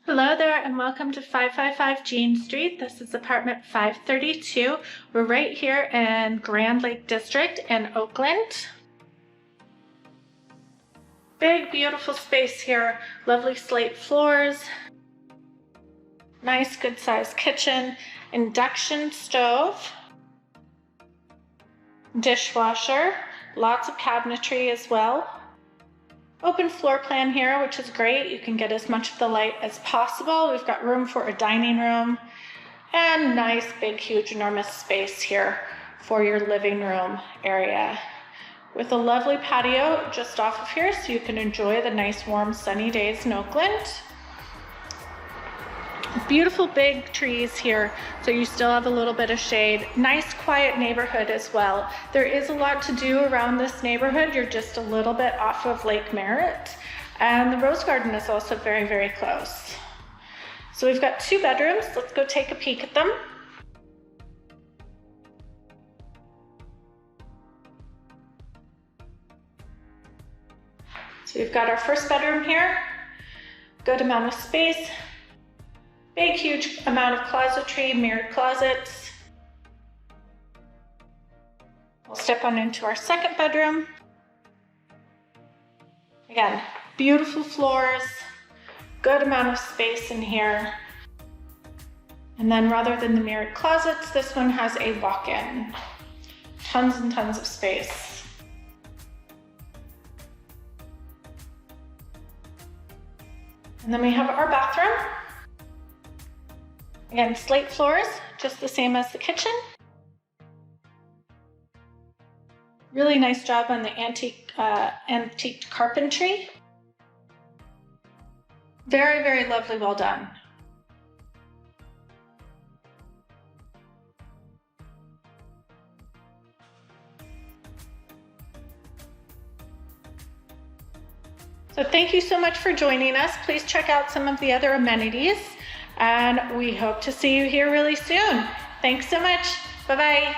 Hello there and welcome to 555 Jean Street. This is apartment 532. We're right here in Grand Lake District in Oakland. Big, beautiful space here. Lovely slate floors. Nice, good-sized kitchen. Induction stove. Dishwasher. Lots of cabinetry as well. Open floor plan here, which is great. You can get as much of the light as possible. We've got room for a dining room and nice, big, huge, enormous space here for your living room area with a lovely patio just off of here so you can enjoy the nice, warm, sunny days in Oakland. Beautiful big trees here, so you still have a little bit of shade. Nice quiet neighborhood as well. There is a lot to do around this neighborhood. You're just a little bit off of Lake Merritt, and the Rose Garden is also very, very close. So we've got 2 bedrooms. Let's go take a peek at them. So we've got our first bedroom here. Good amount of space. Big, huge amount of closetry, mirrored closets. We'll step on into our second bedroom. Again, beautiful floors, good amount of space in here. And then rather than the mirrored closets, this one has a walk-in. Tons and tons of space. And then we have our bathroom. Again, slate floors, just the same as the kitchen. Really nice job on the antique carpentry. Very, very lovely, well done. So thank you so much for joining us. Please check out some of the other amenities. And we hope to see you here really soon. Thanks so much. Bye-bye.